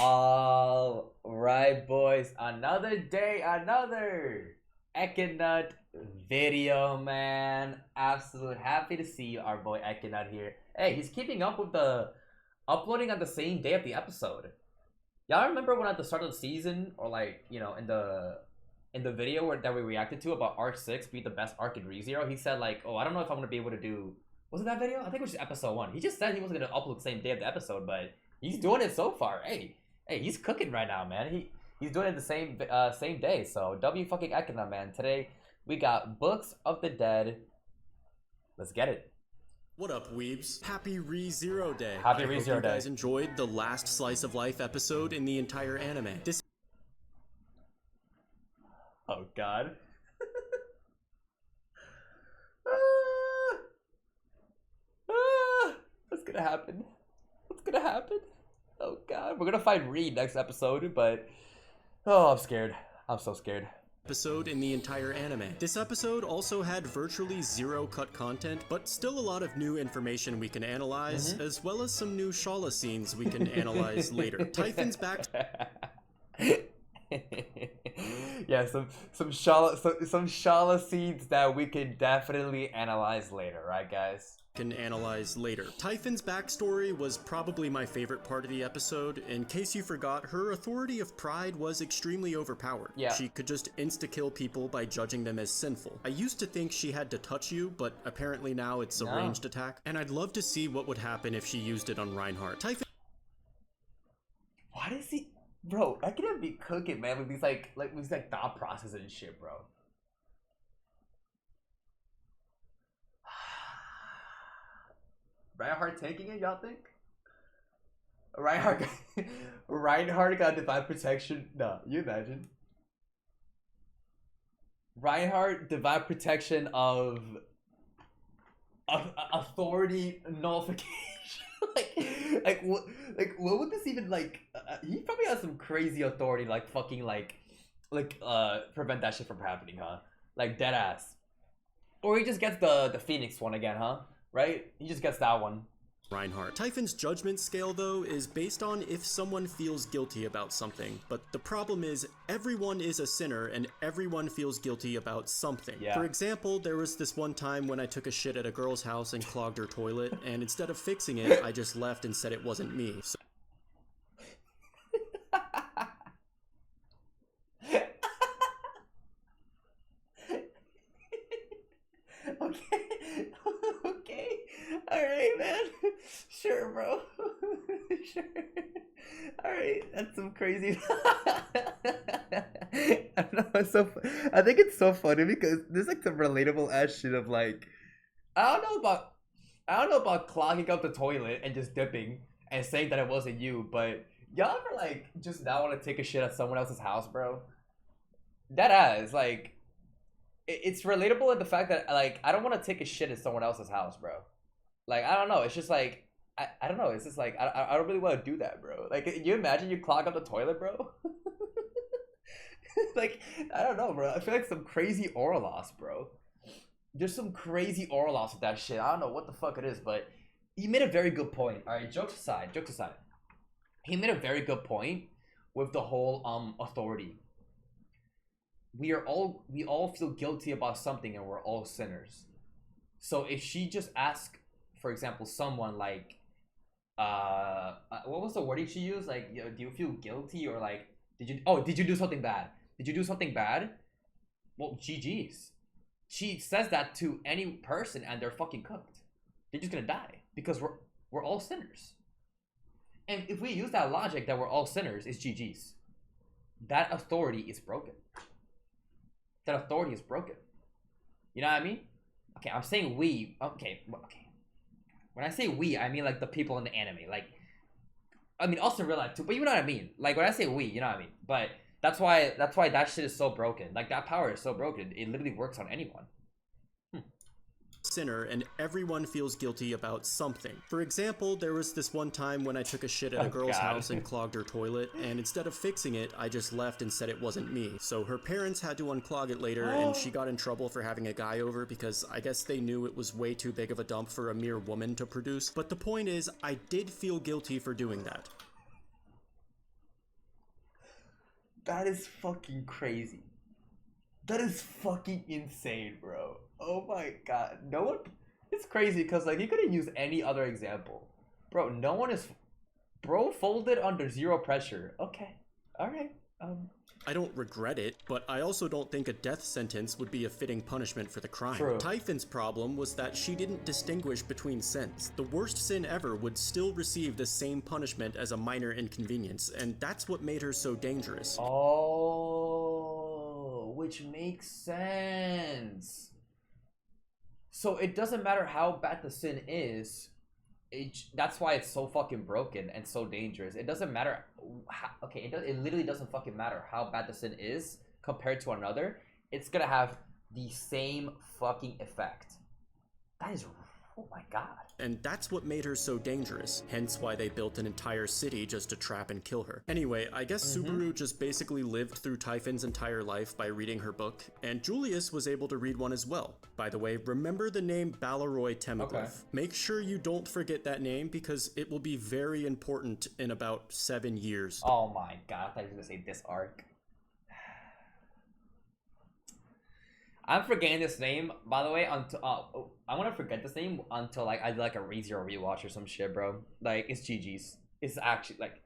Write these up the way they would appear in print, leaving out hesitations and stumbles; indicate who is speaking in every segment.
Speaker 1: All right, boys. Another day, another Echidnut video, man. Absolute happy to see our boy Echidnut here. Hey, he's keeping up with the uploading on the same day of the episode. Y'all remember when at the start of the season, or like in the video that we reacted to about Arc 6 being the best arc in ReZero, he said like, oh, I don't know if I'm gonna be able to do. Was it that video? I think it was just episode 1. He just said he wasn't gonna upload the same day of the episode, but he's doing it so far. Hey, he's cooking right now, man. He's doing it the same day. So W fucking Echidnut, man. Today we got Books of the Dead. Let's get it.
Speaker 2: What up, weebs? Happy ReZero Day.
Speaker 1: Happy
Speaker 2: I hope
Speaker 1: ReZero
Speaker 2: you guys
Speaker 1: Day.
Speaker 2: enjoyed the last slice of life episode in the entire anime. This
Speaker 1: Oh God. What's gonna happen? What's gonna happen? Oh God, we're gonna find Reid next episode, but oh, I'm scared. I'm so scared.
Speaker 2: episode in the entire anime. This episode also had virtually zero cut content, but still a lot of new information we can analyze, as well as some new Shaula scenes we can analyze later. Typhon's back.
Speaker 1: Yeah, some Shaula scenes that we can definitely analyze later, right, guys?
Speaker 2: Can analyze later. Typhon's backstory was probably my favorite part of the episode. In case you forgot, her authority of pride was extremely overpowered.
Speaker 1: Yeah.
Speaker 2: She could just insta-kill people by judging them as sinful. I used to think she had to touch you, but apparently now it's a ranged attack. And I'd love to see what would happen if she used it on Reinhardt. Typhon.
Speaker 1: Why does he, bro? I could be cooking, man, with these like thought processes and shit, bro. Reinhardt taking it, y'all think? Reinhardt got divine protection. No, you imagine. Reinhardt divine protection of authority nullification. like what would this even like? He probably has some crazy authority, like fucking prevent that shit from happening, huh? Like dead ass. Or he just gets the Phoenix one again, huh? Right? He just gets that one.
Speaker 2: Reinhardt. Typhon's judgment scale, though, is based on if someone feels guilty about something. But the problem is, everyone is a sinner and everyone feels guilty about something.
Speaker 1: Yeah.
Speaker 2: For example, there was this one time when I took a shit at a girl's house and clogged her toilet, and instead of fixing it, I just left and said it wasn't me. So
Speaker 1: Okay. Okay. Alright, man. Sure, bro. Sure. Alright, that's some crazy. I don't know, I think it's so funny because there's like some relatable ass shit of like I don't know about clogging up the toilet and just dipping and saying that it wasn't you, but y'all ever like just not want to take a shit at someone else's house, bro? That ass, like it's relatable in the fact that like I don't want to take a shit at someone else's house, bro. Like I don't know, it's just like I don't know, it's just like I don't really want to do that, bro. Like can you imagine you clog up the toilet, bro? Like I don't know, bro. I feel like some crazy aura loss, bro. There's some crazy aura loss with that shit. I don't know what the fuck it is, but he made a very good point. All right, jokes aside, he made a very good point with the whole authority. We all feel guilty about something and we're all sinners. So if she just asked, for example, someone like what was the wording she used, like, do you feel guilty, or like did you do something bad, well, GG's. She says that to any person and they're fucking cooked. They're just gonna die because we're all sinners. And if we use that logic that we're all sinners, it's GG's. That authority is broken. That authority is broken. You know what I mean? Okay, I'm saying we. Okay. When I say we, I mean like the people in the anime. Like, I mean also in real life too. But you know what I mean? Like when I say we, you know what I mean? But that's why that shit is so broken. Like that power is so broken. It literally works on anyone.
Speaker 2: sinner and everyone feels guilty about something. For example, there was this one time when I took a shit at a girl's house and clogged her toilet, and instead of fixing it, I just left and said it wasn't me. So her parents had to unclog it later, and she got in trouble for having a guy over because I guess they knew it was way too big of a dump for a mere woman to produce. But the point is, I did feel guilty for doing that.
Speaker 1: That is fucking crazy. That is fucking insane, bro. Oh my god. No one. It's crazy because like you could have used any other example, bro. No one is. Bro folded under zero pressure. Okay. All right.
Speaker 2: I don't regret it, but I also don't think a death sentence would be a fitting punishment for the crime.
Speaker 1: True.
Speaker 2: Typhon's problem was that she didn't distinguish between sins. The worst sin ever would still receive the same punishment as a minor inconvenience, and that's what made her so dangerous.
Speaker 1: Oh, which makes sense. So it doesn't matter how bad the sin is. That's why it's so fucking broken and so dangerous. It doesn't matter how, okay, it literally doesn't fucking matter how bad the sin is compared to another. It's gonna have the same fucking effect. That is, oh my god.
Speaker 2: And that's what made her so dangerous, hence why they built an entire city just to trap and kill her. Anyway, I guess Subaru just basically lived through Typhon's entire life by reading her book, and Julius was able to read one as well. By the way, remember the name Balleroy Temaglyph.
Speaker 1: Okay.
Speaker 2: Make sure you don't forget that name because it will be very important in about 7 years.
Speaker 1: Oh my god, I thought you were gonna say this arc. I'm forgetting this name, by the way, until I'm gonna forget this name until like I do like a ReZero rewatch or some shit, bro. Like it's GG's. It's actually like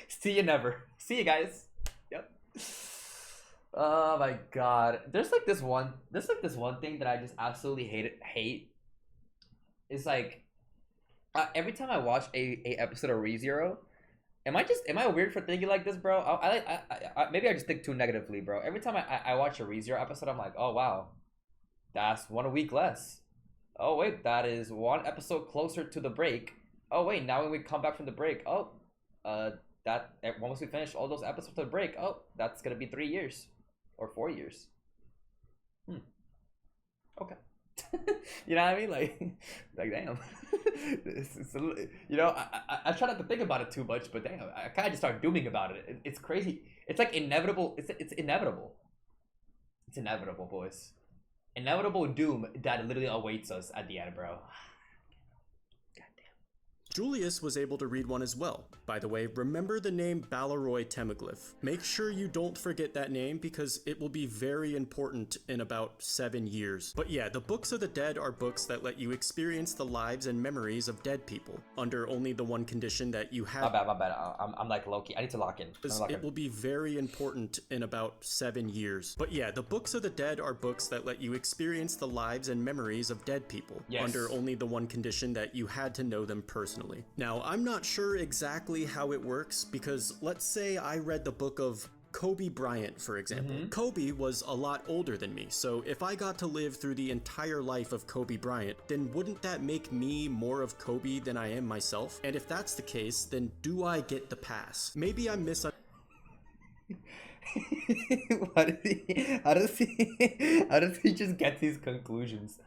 Speaker 1: see you never. See you guys. Yep. Oh my god. There's like this one thing that I just absolutely hate. It's like every time I watch a episode of ReZero, am I weird for thinking like this, bro? Maybe I just think too negatively, bro. Every time I watch a ReZero episode, I'm like, oh wow, that's 1 week less. Oh wait, that is 1 episode closer to the break. Oh wait, now when we come back from the break, that once we finish all those episodes of the break, that's gonna be 3 years or 4 years. Okay. You know what I mean? Like damn. It's a little, you know, I try not to think about it too much, but damn, I kind of just start dooming about it. It's crazy. It's like inevitable. It's inevitable. It's inevitable, boys. Inevitable doom that literally awaits us at the end, bro.
Speaker 2: Julius was able to read one as well. By the way, remember the name Balleroy Temaglyph. Make sure you don't forget that name because it will be very important in about 7 years. But yeah, the Books of the Dead are books that let you experience the lives and memories of dead people, under only the one condition that you have—
Speaker 1: My bad. I'm like low-key. I need to lock in.
Speaker 2: It will be very important in about 7 years. But yeah, the Books of the Dead are books that let you experience the lives and memories of dead people, under only the one condition that you had to know them personally. Now, I'm not sure exactly how it works because let's say I read the book of Kobe Bryant, for example. Kobe was a lot older than me, so if I got to live through the entire life of Kobe Bryant, then wouldn't that make me more of Kobe than I am myself? And if that's the case, then do I get the pass? Maybe I'm
Speaker 1: how does he just get these conclusions?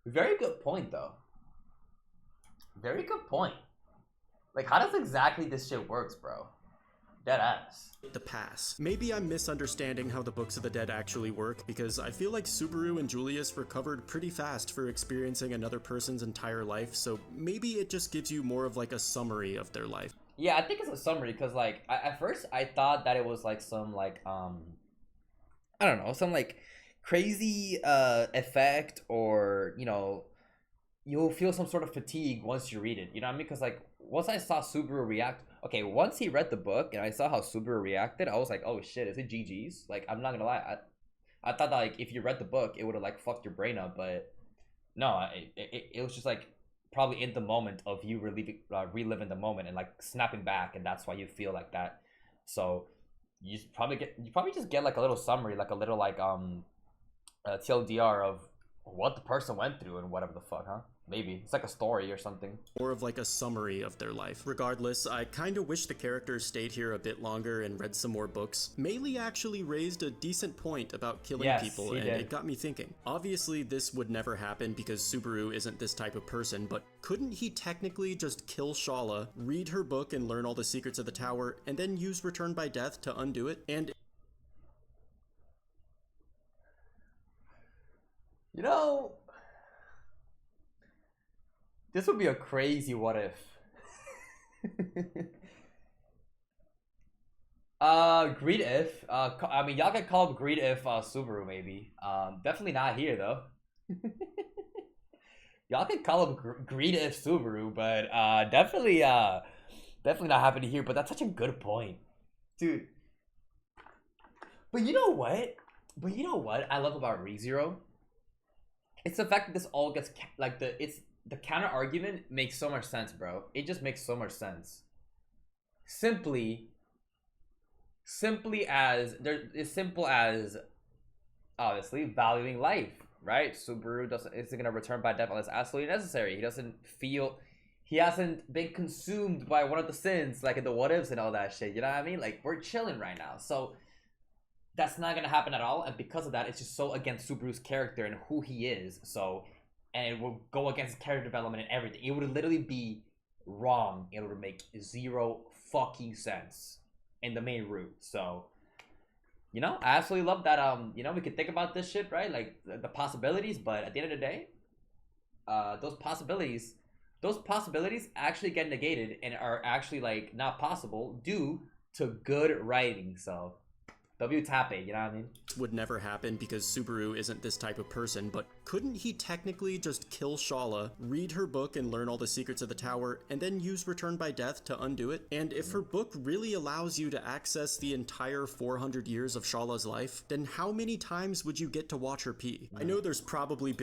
Speaker 1: Very good point, though. Very good point. Like, how does exactly this shit works, bro? Dead ass.
Speaker 2: The pass. Maybe I'm misunderstanding how the Books of the Dead actually work because I feel like Subaru and Julius recovered pretty fast for experiencing another person's entire life, so maybe it just gives you more of like a summary of their life.
Speaker 1: Yeah, I think it's a summary because like at first I thought that it was like some like I don't know, some like crazy effect, or you know, you'll feel some sort of fatigue once you read it, you know what I mean? Because like once I saw Subaru react, okay, once he read the book and I saw how Subaru reacted, I was like, oh shit, is it GG's? Like, I'm not gonna lie, I thought that like if you read the book it would have like fucked your brain up, but no, it was just like probably in the moment of you reliving the moment and like snapping back, and that's why you feel like that. So you probably just get like a little summary, like a little like TLDR of what the person went through and whatever the fuck, huh? Maybe it's like a story or something.
Speaker 2: More of like a summary of their life. Regardless, I kinda wish the characters stayed here a bit longer and read some more books. Meili actually raised a decent point about killing people, and it got me thinking. Obviously, this would never happen because Subaru isn't this type of person, but couldn't he technically just kill Shaula, read her book and learn all the secrets of the tower, and then use Return by Death to undo it? And
Speaker 1: you know, this would be a crazy what if. Greed if. I mean, y'all can call him Greed if Subaru maybe. Definitely not here though. Y'all can call him Greed if Subaru, but definitely not happening here. But that's such a good point, dude. But you know what? I love about ReZero? It's the fact that this all gets like the counter argument makes so much sense, bro. It just makes so much sense. Simply as simple as obviously valuing life, right? Subaru isn't gonna return by death unless absolutely necessary. He hasn't been consumed by one of the sins, like in the what ifs and all that shit. You know what I mean? Like we're chilling right now, so that's not gonna happen at all. And because of that, it's just so against Subaru's character and who he is. So, and it will go against character development and everything. It would literally be wrong. It would make zero fucking sense in the main route. So, I absolutely love that. We could think about this shit, right? Like the possibilities, but at the end of the day, those possibilities actually get negated and are actually like not possible due to good writing. So, W tap it, you know what I mean?
Speaker 2: Would never happen because Subaru isn't this type of person, but couldn't he technically just kill Shaula, read her book and learn all the secrets of the tower, and then use Return by Death to undo it? And if her book really allows you to access the entire 400 years of Shaula's life, then how many times would you get to watch her pee? I know there's probably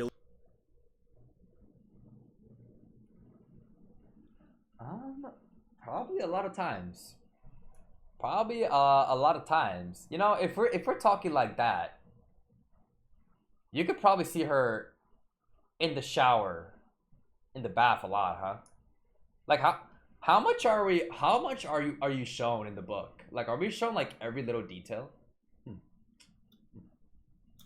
Speaker 1: Probably a lot of times. Probably a lot of times. If we're talking like that, you could probably see her in the shower, in the bath a lot, huh? Like how much are you shown in the book? Like are we shown like every little detail?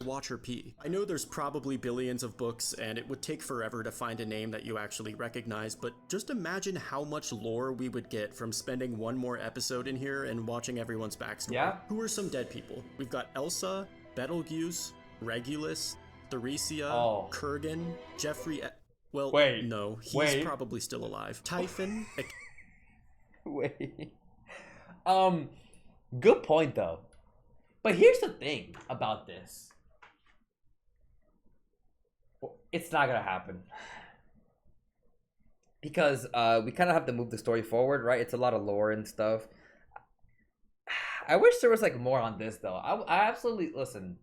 Speaker 2: watch her pee. I know there's probably billions of books and it would take forever to find a name that you actually recognize, but just imagine how much lore we would get from spending one more episode in here and watching everyone's backstory.
Speaker 1: Yeah?
Speaker 2: Who are some dead people? We've got Elsa, Betelgeuse, Regulus, Theresia, Kurgan, Jeffrey... Well,
Speaker 1: Wait.
Speaker 2: no, he's probably still alive. Typhon...
Speaker 1: Wait. Good point though. But here's the thing about this. It's not gonna happen. Because we kind of have to move the story forward, right? It's a lot of lore and stuff. I wish there was like more on this though. I absolutely listen.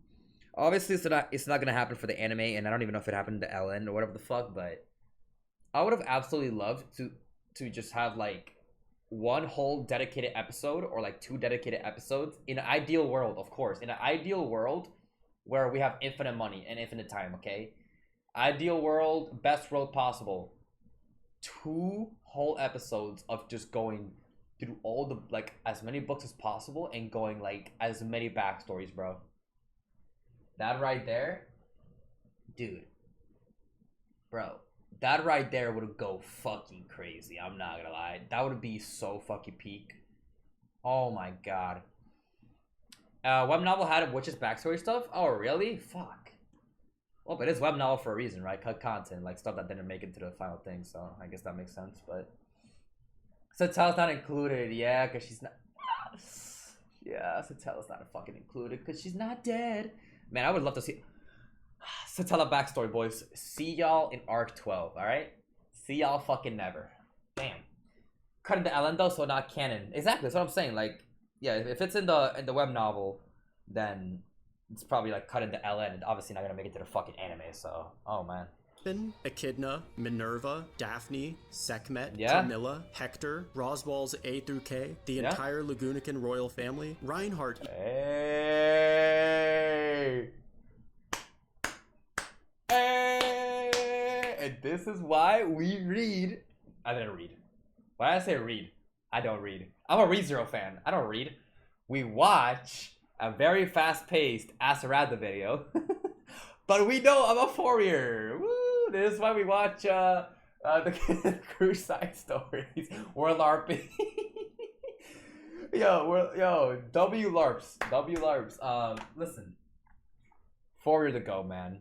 Speaker 1: Obviously, it's not gonna happen for the anime, and I don't even know if it happened to Ellen or whatever the fuck. But I would have absolutely loved to just have like one whole dedicated episode or like two dedicated episodes in an ideal world, of course. In an ideal world where we have infinite money and infinite time. Okay, ideal world, best world possible. 2 whole episodes of just going through all the like as many books as possible and going like as many backstories, bro. That right there, dude, bro, that right there would go fucking crazy. I'm not gonna lie, that would be so fucking peak. Oh my god. Web novel had a witch's backstory stuff. Oh really? Fuck. Well, but it's web novel for a reason, right? Cut content, like stuff that didn't make it to the final thing, so I guess that makes sense. But Satel's not included, yeah, because she's not. Yeah, Satel's not fucking included because she's not dead. Man, I would love to see Satella backstory, boys. See y'all in arc 12, all right? See y'all fucking never. Damn. Cutting the Ellen though, so not canon. Exactly, that's what I'm saying. Like, yeah, if it's in the web novel, then it's probably like cut into LN and obviously not gonna make it to the fucking anime, so oh man.
Speaker 2: Echidna, Minerva, Daphne, Sekhmet,
Speaker 1: Yeah.
Speaker 2: Camilla, Hector, Roswell's A through K, the entire Lagunican royal family, Reinhardt.
Speaker 1: Hey! Hey! And this is why we read. I didn't read. Why did I say read? I don't read. I'm a ReZero fan. I don't read. We watch a very fast-paced Asaratha video. But we know I'm a fourier. Woo! This is why we watch the cruise side stories. We're LARPing. Yo, W LARPs. Listen. Fourier to go, man.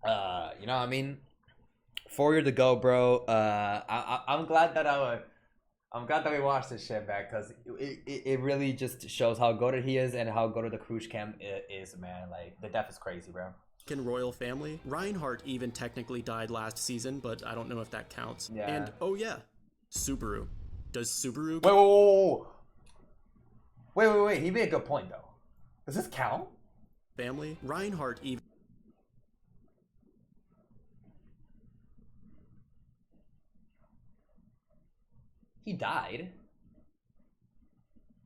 Speaker 1: You know what I mean? Fourier to go, bro. I'm glad that I'm glad that we watched this shit back because it really just shows how goated he is and how goated the Cruise Camp is, man. Like, the death is crazy, bro.
Speaker 2: Royal family. Reinhardt even technically died last season, but I don't know if that counts.
Speaker 1: Yeah.
Speaker 2: And oh yeah, Subaru. Does Subaru...
Speaker 1: Wait. He made a good point, though. Does this count?
Speaker 2: Family? Reinhardt even...
Speaker 1: He died.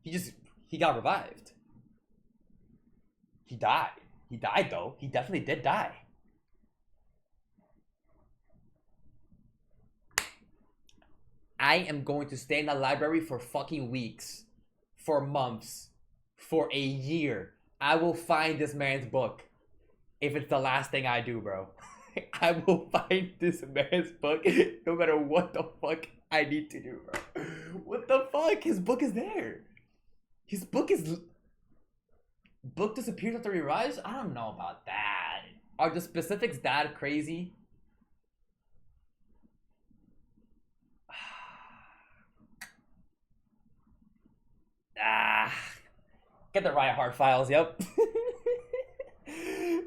Speaker 1: He got revived. He died. He died, though. He definitely did die. I am going to stay in the library for fucking weeks, for months, for a year. I will find this man's book if it's the last thing I do, bro. I will find this man's book no matter what the fuck I need to do, bro. What the fuck? His book is there. His book is... Book disappears after he arrives? I don't know about that. Are the specifics that crazy? Get the Riot Heart files, yep.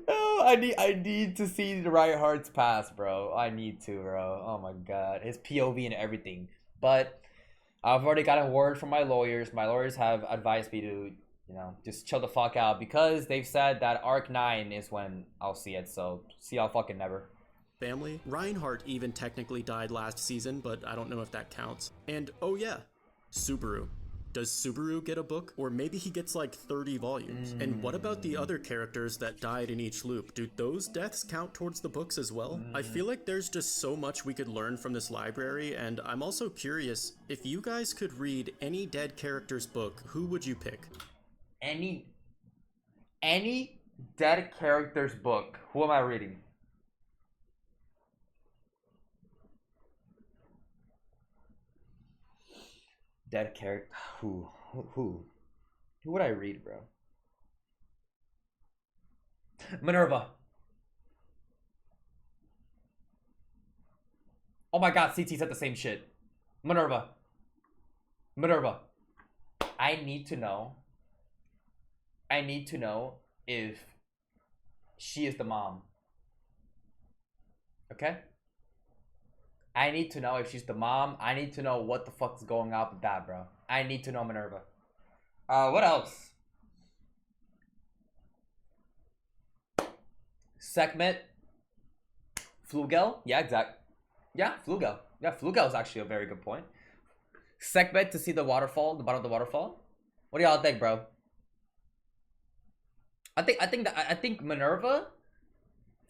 Speaker 1: Oh, I need to see the Riot Heart's past, bro. I need to, bro. Oh my god. His POV and everything. But I've already gotten word from my lawyers. My lawyers have advised me to, you know, just chill the fuck out because they've said that Arc 9 is when I'll see it. So see y'all fucking never.
Speaker 2: Family. Reinhardt even technically died last season, but I don't know if that counts. And oh yeah, Subaru. Does Subaru get a book? Or maybe he gets like 30 volumes. And what about the other characters that died in each loop? Do those deaths count towards the books as well? I feel like there's just so much we could learn from this library, and I'm also curious, if you guys could read any dead character's book, who would you pick?
Speaker 1: Any dead character's book. Who am I reading? Dead character. Who would I read, bro? Minerva. Oh my god, CT said the same shit. Minerva. I need to know if she is the mom. Okay? I need to know if she's the mom. I need to know what the fuck's going on with that, bro. I need to know Minerva. What else? Sekhmet. Flugel? Yeah, exact. Yeah, Flugel. Yeah, Flugel is actually a very good point. Sekhmet to see the waterfall, the bottom of the waterfall. What do y'all think, bro? I think Minerva,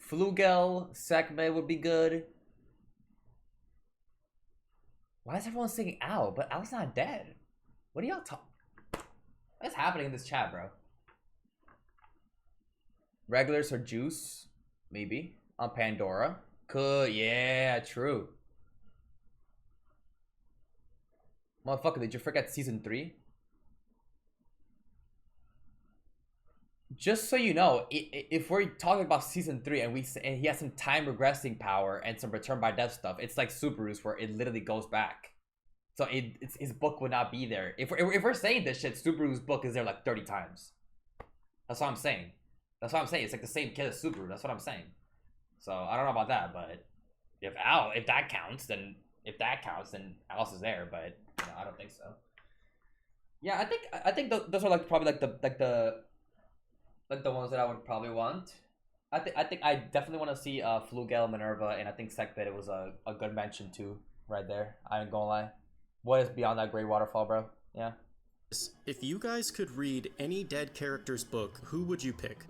Speaker 1: Flugel, Sekhmet would be good. Why is everyone saying Al? But Al's not dead. What are y'all talking? What's happening in this chat, bro? Regulars or juice? Maybe. On Pandora. Could. Yeah, true. Motherfucker, did you forget season 3? Just so you know, if we're talking about season 3 and he has some time regressing power and some return by death stuff, it's like Subaru's where it literally goes back. So his book would not be there. If we're saying this shit, Subaru's book is there like 30 times. That's what I'm saying. It's like the same kid as Subaru. That's what I'm saying. So I don't know about that, but if that counts, then Alice is there. But you know, I don't think so. Yeah, I think those are like probably like the ones that I would probably want. I think I definitely want to see Flugel, Minerva, and I think Sekhmet was a good mention too, right there. I ain't gonna lie. What is beyond that great waterfall, bro? Yeah.
Speaker 2: If you guys could read any dead character's book, who would you pick?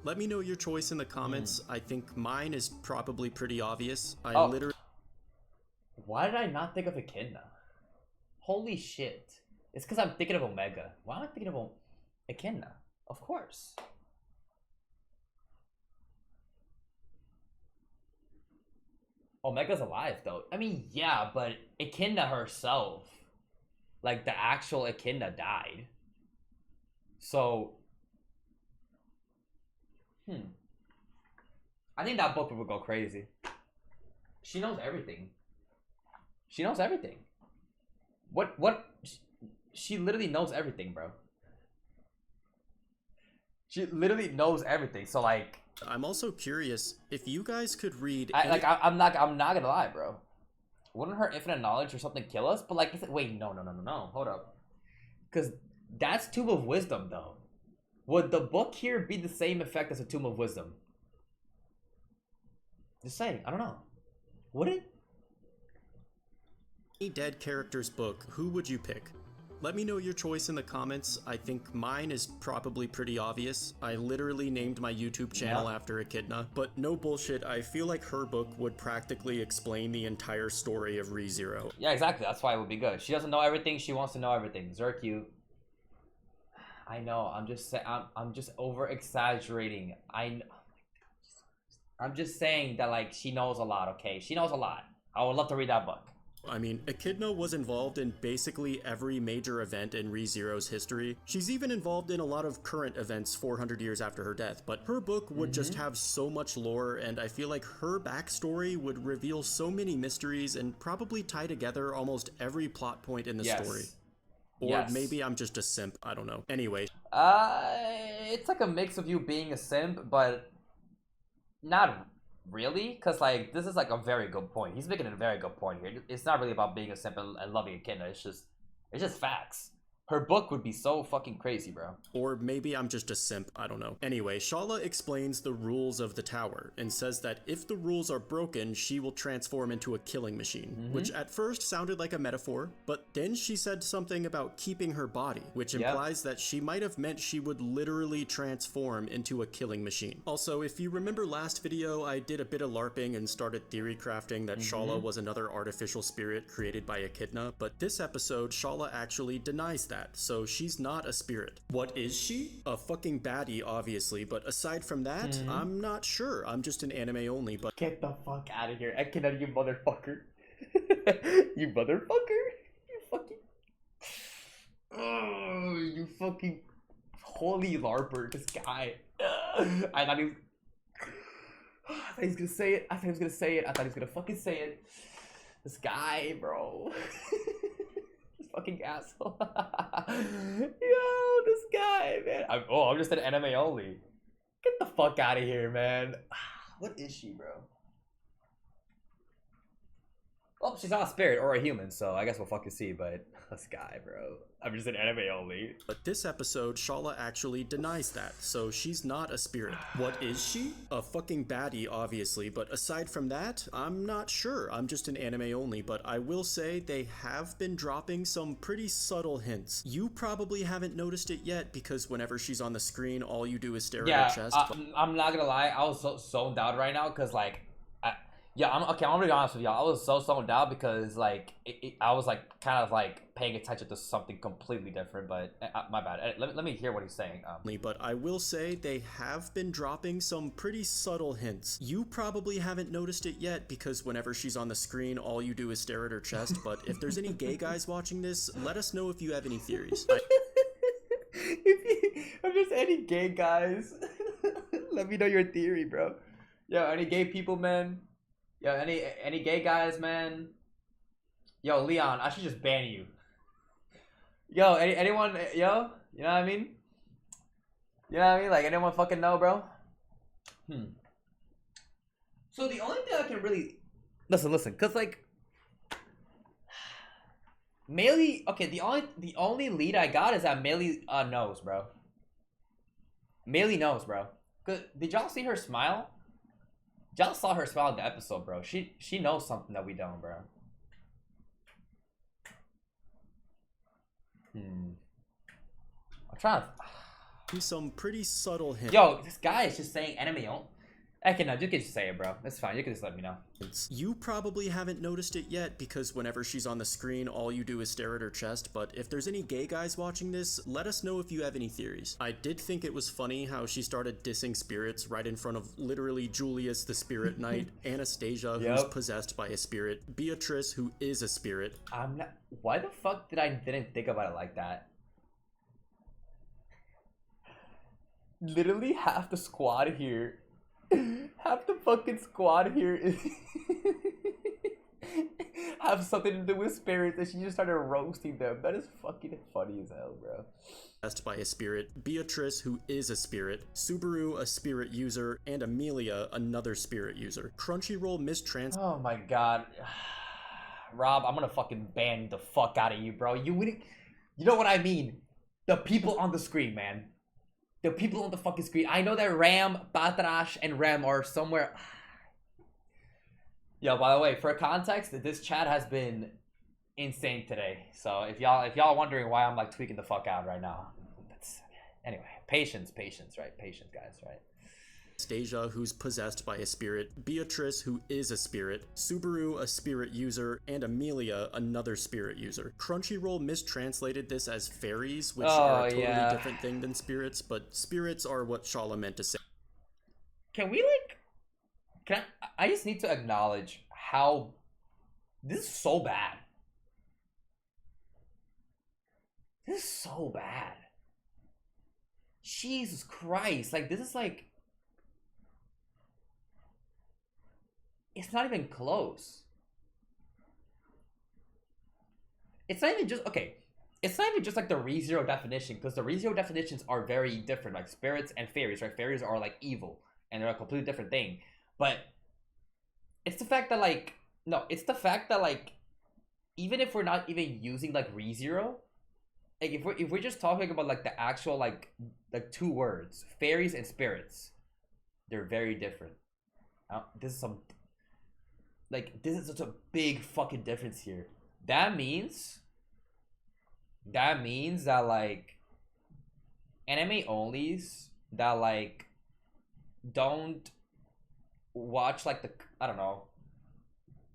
Speaker 2: Let me know your choice in the comments. I think mine is probably pretty obvious. Literally...
Speaker 1: Why did I not think of Echidna? Holy shit. It's because I'm thinking of Omega. Why am I thinking of Echidna? Of course. Omega's alive, though. I mean, yeah, but Echidna herself, like the actual Echidna died. So, I think that book would go crazy. She knows everything. What? She literally knows everything, bro. She literally knows everything. So like,
Speaker 2: I'm also curious if you guys could read.
Speaker 1: I'm not gonna lie, bro. Wouldn't her infinite knowledge or something kill us? But like, wait, no, hold up, because that's Tomb of Wisdom, though. Would the book here be the same effect as a Tomb of Wisdom? Just saying, I don't know. Would it?
Speaker 2: Any dead character's book, who would you pick? Let me know your choice in the comments. I think mine is probably pretty obvious. I literally named my YouTube channel after Echidna, but no bullshit, I feel like her book would practically explain the entire story of ReZero.
Speaker 1: Yeah, exactly. That's why it would be good. She doesn't know everything. She wants to know everything. Zerq, I know. I'm just saying. I'm just over exaggerating. I'm just saying that like she knows a lot. Okay, she knows a lot. I would love to read that book.
Speaker 2: I mean, Echidna was involved in basically every major event in ReZero's history. She's even involved in a lot of current events 400 years after her death, but her book would just have so much lore, and I feel like her backstory would reveal so many mysteries and probably tie together almost every plot point in the story. Or maybe I'm just a simp, I don't know. Anyway.
Speaker 1: It's like a mix of you being a simp, but not really, because like this is like a very good point. He's making a very good point here. It's not really about being a simp and loving a kidna. It's just facts. Her book would be so fucking crazy, bro.
Speaker 2: Or maybe I'm just a simp, I don't know. Anyway, Shaula explains the rules of the tower and says that if the rules are broken, she will transform into a killing machine, which at first sounded like a metaphor, but then she said something about keeping her body, which implies that she might have meant she would literally transform into a killing machine. Also, if you remember last video, I did a bit of LARPing and started theory crafting that Shaula was another artificial spirit created by Echidna, but this episode, Shaula actually denies that. So she's not a spirit. What is she? A fucking baddie, obviously, but aside from that, I'm not sure. I'm just an anime only, but—
Speaker 1: Get the fuck out of here. Echidna, you motherfucker. You motherfucker. You fucking... Oh, you fucking... Holy LARPer, this guy. I thought he was gonna say it. I thought he was gonna fucking say it. This guy, bro. Fucking asshole. Yo, this guy, man. I'm just an anime only. Get the fuck out of here, man. What is she, bro? Well, she's not a spirit or a human, so I guess we'll fucking see, but this guy, bro. I'm just an anime only.
Speaker 2: But this episode, Shaula actually denies that, so she's not a spirit. What is she? A fucking baddie, obviously, but aside from that, I'm not sure. I'm just an anime only, but I will say they have been dropping some pretty subtle hints. You probably haven't noticed it yet, because whenever she's on the screen, all you do is stare at her chest.
Speaker 1: I'm not gonna lie, I was so zoned out right now, because like, I'm gonna be honest with y'all. I was so zoned out because like I was like kind of like paying attention to something completely different. But my bad. Let me hear what he's saying.
Speaker 2: But I will say they have been dropping some pretty subtle hints. You probably haven't noticed it yet because whenever she's on the screen, all you do is stare at her chest. But if there's any gay guys watching this, let us know if you have any theories.
Speaker 1: If there's any gay guys, let me know your theory, bro. Yo, any gay people, man? Yo, any gay guys, man? Yo, Leon, I should just ban you. Yo, anyone, yo? You know what I mean? You know what I mean? Like, anyone fucking know, bro? So the only thing I can really... Listen, cause like... Melee... Okay, the only lead I got is that Melee knows, bro. Melee knows, bro. Did y'all see her smile? Y'all saw her smile in the episode, bro. She knows something that we don't, bro. I'm trying to...
Speaker 2: Some pretty subtle hints.
Speaker 1: Yo, this guy is just saying enemy only. Echidnut, you can just say it, bro. It's fine. You can just let me know.
Speaker 2: You probably haven't noticed it yet because whenever she's on the screen, all you do is stare at her chest. But if there's any gay guys watching this, let us know if you have any theories. I did think it was funny how she started dissing spirits right in front of literally Julius, the spirit knight, Anastasia, who's possessed by a spirit, Beatrice, who is a spirit.
Speaker 1: I'm not... Why the fuck didn't think about it like that? Literally half the squad here... Half the fucking squad here is... have something to do with spirits, and she just started roasting them. That is fucking funny as hell, bro.
Speaker 2: Possessed by a spirit, Beatrice, who is a spirit, Subaru, a spirit user, and Amelia, another spirit user. Crunchyroll mistrans.
Speaker 1: Oh my god. Rob, I'm gonna fucking ban the fuck out of you, bro. You know what I mean? The people on the screen, man. The people on the fucking screen. I know that Ram, Batrash, and Rem are somewhere. Yo, by the way, for context, this chat has been insane today. So if y'all wondering why I'm like tweaking the fuck out right now, anyway, patience, right? Patience, guys, right?
Speaker 2: Anastasia, who's possessed by a spirit, Beatrice, who is a spirit, Subaru, a spirit user, and Amelia, another spirit user. Crunchyroll mistranslated this as fairies, which are a totally different thing than spirits, but spirits are what Shaula meant to say.
Speaker 1: Can we I just need to acknowledge how this is so bad. This is so bad. Jesus Christ. Like, this is like... It's not even close. It's not even just... Okay. It's not even just like the ReZero definition, because the ReZero definitions are very different. Like spirits and fairies, right? Fairies are like evil, and they're a completely different thing. But it's the fact that like... No, it's the fact that like... Even if we're not even using like ReZero, like if we're just talking about like the actual like two words, fairies and spirits, they're very different. This is such a big fucking difference here. That means that like anime onlys that like don't watch like the, I don't know,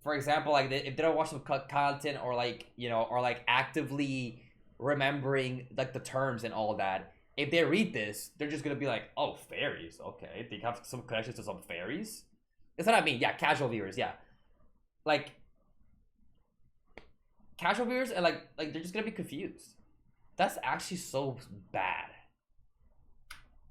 Speaker 1: for example, like if they don't watch some content or like, you know, or like actively remembering like the terms and all that, if they read this, they're just gonna be like, oh, fairies, okay, they have some connections to some fairies. That's what I mean. Yeah, casual viewers, yeah, like casual viewers, and like they're just gonna be confused. That's actually so bad.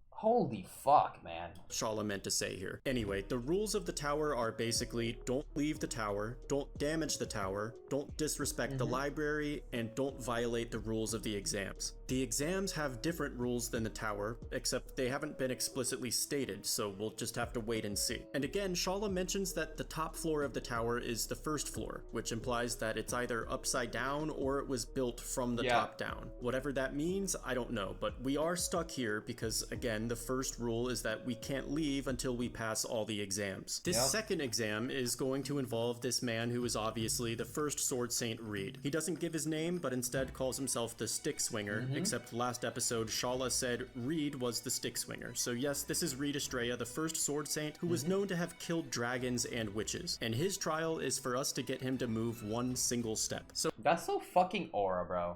Speaker 1: Holy fuck, man.
Speaker 2: Shaula meant to say here. Anyway, the rules of the tower are basically don't leave the tower, don't damage the tower, don't disrespect the library, and don't violate the rules of the exams. The exams have different rules than the tower, except they haven't been explicitly stated, so we'll just have to wait and see. And again, Shaula mentions that the top floor of the tower is the first floor, which implies that it's either upside down or it was built from the top down. Whatever that means, I don't know, but we are stuck here because, again, the first rule is that we can't leave until we pass all the exams. This second exam is going to involve this man who is obviously the first Sword Saint Reid. He doesn't give his name, but instead calls himself the Stick Swinger, except last episode Shaula said Reid was the Stick Swinger. So yes, this is Reid Astrea, the first Sword Saint, who was known to have killed dragons and witches, and his trial is for us to get him to move one single step. So
Speaker 1: that's so fucking aura, bro.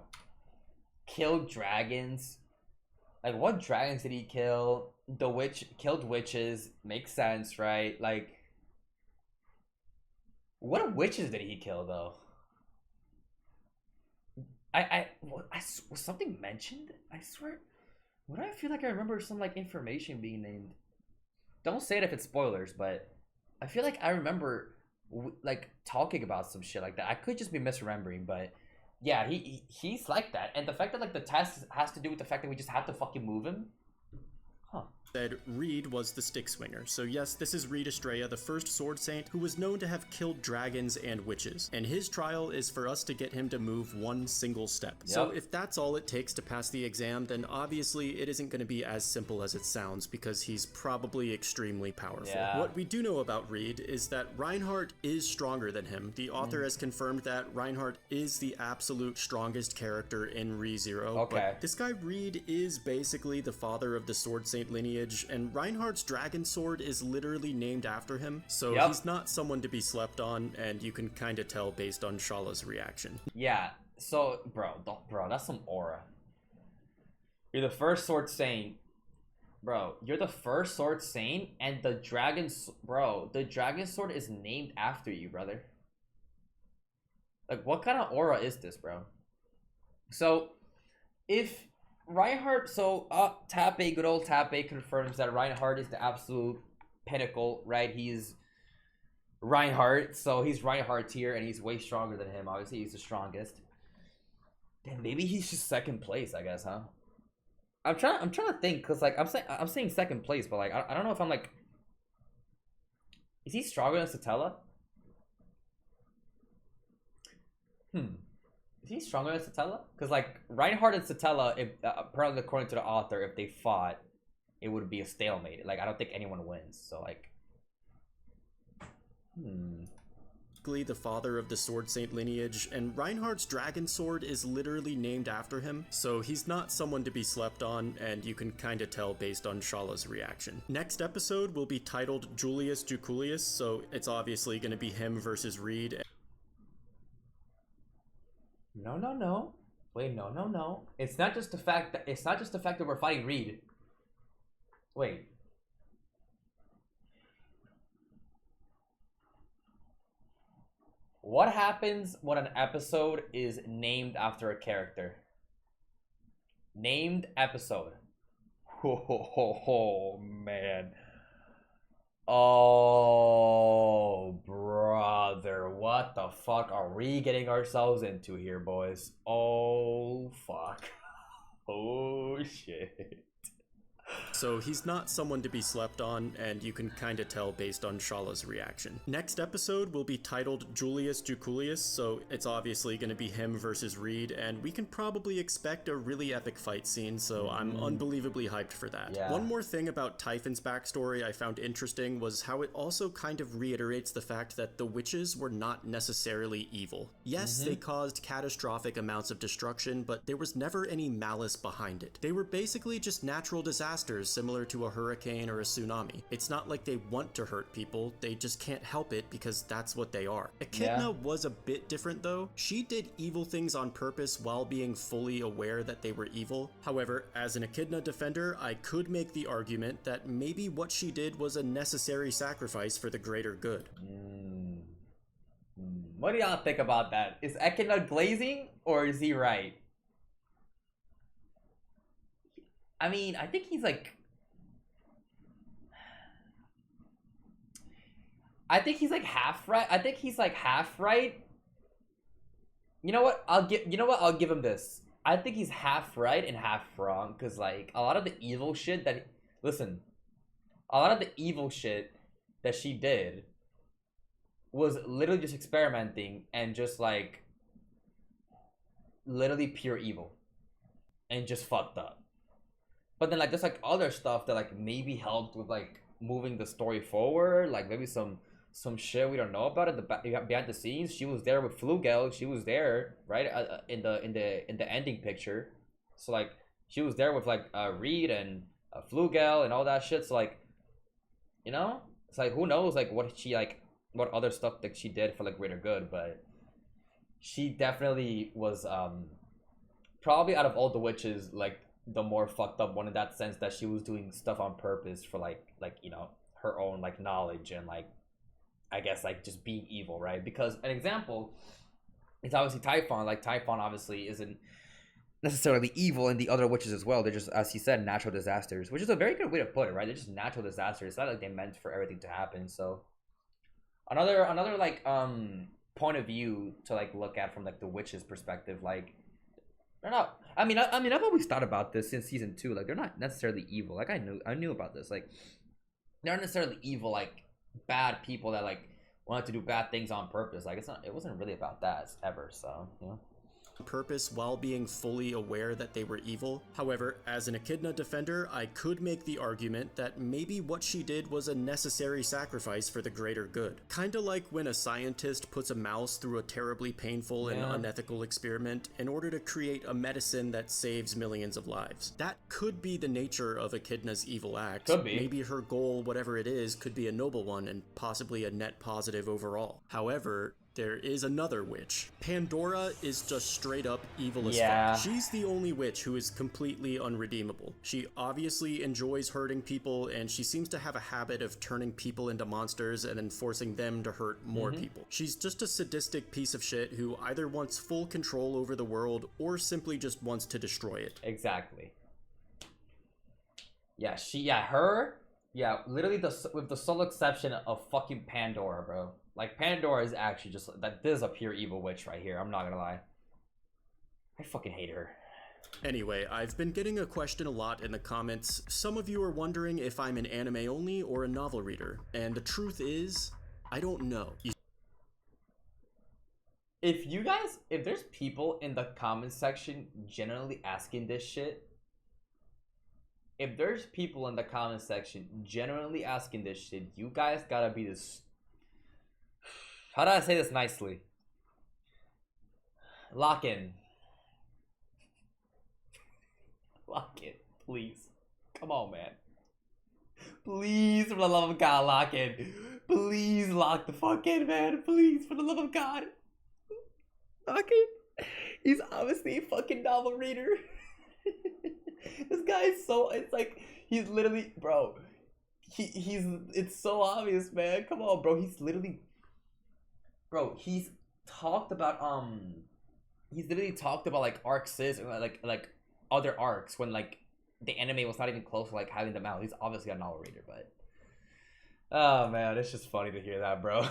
Speaker 1: Killed dragons. Like, what dragons did he kill? The witch killed witches. Makes sense, right? Like, what witches did he kill, though? Was something mentioned? I swear. What do I feel like I remember some, like, information being named? Don't say it if it's spoilers, but I feel like I remember, like, talking about some shit like that. I could just be misremembering, but... Yeah, he's like that. And the fact that like the test has to do with the fact that we just have to fucking move him. Huh.
Speaker 2: Said Reid was the Stick Swinger. So yes, this is Reid Astrea, the first Sword Saint, who was known to have killed dragons and witches. And his trial is for us to get him to move one single step. So if that's all it takes to pass the exam, then obviously it isn't going to be as simple as it sounds, because he's probably extremely powerful. What we do know about Reid is that Reinhardt is stronger than him. The author has confirmed that Reinhardt is the absolute strongest character in ReZero. But this guy Reid is basically the father of the Sword Saint lineage, and Reinhardt's dragon sword is literally named after him, so he's not someone to be slept on, and you can kind of tell based on Shaula's reaction.
Speaker 1: Yeah, so, bro, that's some aura. You're the first Sword Saint. Bro, you're the first Sword Saint, and the dragon sword is named after you, brother. Like, what kind of aura is this, bro? So, if... Reinhardt, so Tappe, good old Tappe confirms that Reinhardt is the absolute pinnacle, right? He's Reinhardt. So he's Reinhardt here, and he's way stronger than him. Obviously, he's the strongest. Then maybe he's just second place, I guess, huh? I'm trying to think, cause like I'm saying second place, but like I don't know if I'm like, is he stronger than Satella? Is he stronger than Satella? Cause like Reinhardt and Satella, if apparently according to the author, if they fought, it would be a stalemate. Like I don't think anyone wins. So like,
Speaker 2: The father of the Sword Saint lineage, and Reinhardt's dragon sword is literally named after him, so he's not someone to be slept on, and you can kinda tell based on Shaula's reaction. Next episode will be titled Julius Juculius, so it's obviously gonna be him versus Reid.
Speaker 1: No. Wait, no. It's not just the fact that we're fighting Reid. Wait. What happens when an episode is named after a character? Named episode. Oh, man. Oh, brother. What the fuck are we getting ourselves into here, boys? Oh, fuck. Oh, shit.
Speaker 2: So he's not someone to be slept on, and you can kinda tell based on Shaula's reaction. Next episode will be titled Julius Juculius, so it's obviously gonna be him versus Reid, and we can probably expect a really epic fight scene, so I'm unbelievably hyped for that.
Speaker 1: Yeah.
Speaker 2: One more thing about Typhon's backstory I found interesting was how it also kind of reiterates the fact that the witches were not necessarily evil. Yes, they caused catastrophic amounts of destruction, but there was never any malice behind it. They were basically just natural disasters similar to a hurricane or a tsunami. It's not like they want to hurt people, they just can't help it because that's what they are. Echidna was a bit different though. She did evil things on purpose while being fully aware that they were evil. However, as an Echidna defender, I could make the argument that maybe what she did was a necessary sacrifice for the greater good.
Speaker 1: What do y'all think about that? Is Echidna glazing, or is he right? I mean, I think he's like... half right. I think he's like half right. You know what? I'll give him this. I think he's half right and half wrong, because like a lot of the evil shit that she did was literally just experimenting and just like literally pure evil and just fucked up. But then like there's like other stuff that like maybe helped with like moving the story forward, like maybe some shit we don't know about it behind the scenes. She was there with Flugel. She was there, right, in the ending picture. So like she was there with like Reid and Flugel and all that shit. So like, you know, it's like who knows like what other stuff that she did for like greater good. But she definitely was probably out of all the witches like the more fucked up one, in that sense that she was doing stuff on purpose for like you know, her own like knowledge and like I guess like just being evil, right? Because an example is obviously Typhon. Like Typhon obviously isn't necessarily evil, and the other witches as well. They're just, as he said, natural disasters, which is a very good way to put it, right? They're just natural disasters. It's not like they meant for everything to happen. So another like point of view to like look at from like the witches perspective, like they're not. I mean, I've always thought about this since season 2. Like, they're not necessarily evil. Like, I knew about this. Like, they're not necessarily evil. Like, bad people that like wanted to do bad things on purpose. Like, it wasn't really about that ever. So, you know.
Speaker 2: Purpose while being fully aware that they were evil. However, as an Echidna defender, I could make the argument that maybe what she did was a necessary sacrifice for the greater good. Kinda like when a scientist puts a mouse through a terribly painful and unethical experiment in order to create a medicine that saves millions of lives. That could be the nature of Echidna's evil act.
Speaker 1: Could be.
Speaker 2: Maybe her goal, whatever it is, could be a noble one and possibly a net positive overall. However, there is another witch. Pandora is just straight up evil as fuck. She's the only witch who is completely unredeemable. She obviously enjoys hurting people, and she seems to have a habit of turning people into monsters and then forcing them to hurt more people. She's just a sadistic piece of shit who either wants full control over the world or simply just wants to destroy it.
Speaker 1: Exactly. Her Yeah, literally with the sole exception of fucking Pandora, bro. Like Pandora is actually just that. This is a pure evil witch right here. I'm not gonna lie. I fucking hate her.
Speaker 2: Anyway, I've been getting a question a lot in the comments. Some of you are wondering if I'm an anime only or a novel reader, and the truth is, I don't know.
Speaker 1: If there's people in the comment section generally asking this shit, if there's people in the comment section generally asking this shit, you guys gotta be this. How do I say this nicely? Lock in. Lock in, please. Come on, man. Please, for the love of God, lock in. Please lock the fuck in, man. Please, for the love of God. Lock in. He's obviously a fucking novel reader. This guy is so, it's like, he's literally, bro. It's so obvious, man. Come on, bro. He's literally, bro, he's literally talked about like arc sis and like other arcs when like the anime was not even close to like having them out. He's obviously a novel reader, but oh man, it's just funny to hear that, bro.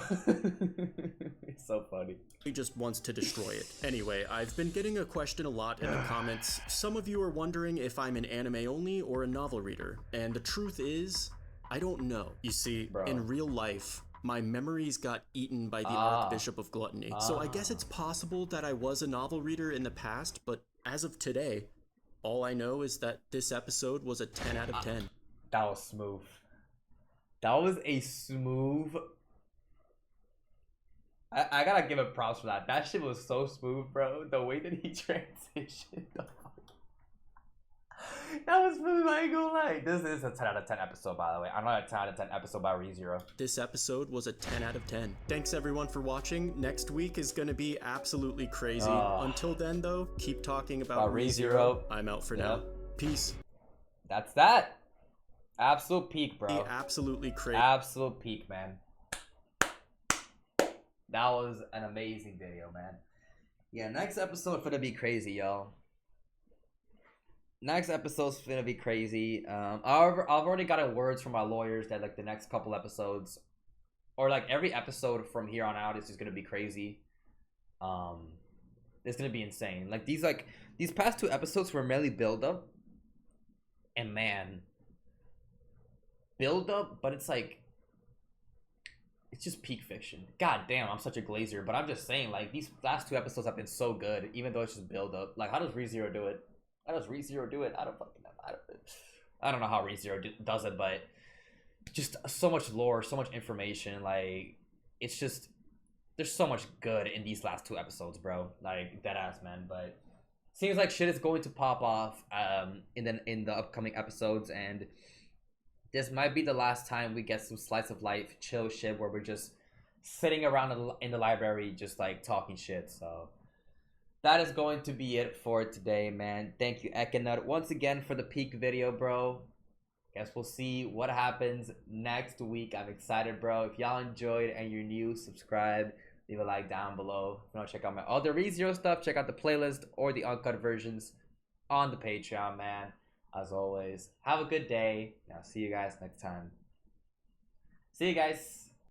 Speaker 1: It's so funny.
Speaker 2: He just wants to destroy it. Anyway, I've been getting a question a lot in the comments. Some of you are wondering if I'm an anime only or a novel reader, and the truth is, I don't know. You see, bro, in real life, my memories got eaten by the Archbishop of Gluttony. So I guess it's possible that I was a novel reader in the past, but as of today, all I know is that this episode was a 10 out of 10.
Speaker 1: That was smooth. That was a smooth. I gotta give it props for that. That shit was so smooth, bro. The way that he transitioned. That was smooth, I ain't gonna lie. This is a 10 out of 10 episode, by the way. I'm not a 10 out of 10 episode by ReZero.
Speaker 2: This episode was a 10 out of 10. Thanks everyone for watching. Next week is gonna be absolutely crazy. Until then, though, keep talking about ReZero. I'm out for now. Peace.
Speaker 1: That's that. Absolute peak, bro.
Speaker 2: Absolutely crazy.
Speaker 1: Absolute peak, man. That was an amazing video, man. Yeah, next episode finna be crazy, y'all. Next episode's finna be crazy. I've already gotten words from my lawyers that like the next couple episodes, or like every episode from here on out is just gonna be crazy. It's gonna be insane. Like these past two episodes were mainly build up, and man, build up, but it's like it's just peak fiction. God damn, I'm such a glazer, but I'm just saying, like, these last two episodes have been so good, even though it's just build up. Like, how does ReZero do it? How does ReZero do it? I don't fucking know. I don't know how ReZero does it, but just so much lore, so much information. Like, it's just there's so much good in these last two episodes, bro. Like, dead ass, man. But seems like shit is going to pop off in the upcoming episodes, and this might be the last time we get some slice of life chill shit where we're just sitting around in the library just like talking shit. So that is going to be it for today, man. Thank you, Echidnut, once again for the peak video, bro. Guess we'll see what happens next week. I'm excited, bro. If y'all enjoyed and you're new, subscribe, leave a like down below. If you want to check out my other ReZero stuff, check out the playlist or the uncut versions on the Patreon, man. As always, have a good day. I'll see you guys next time. See you guys.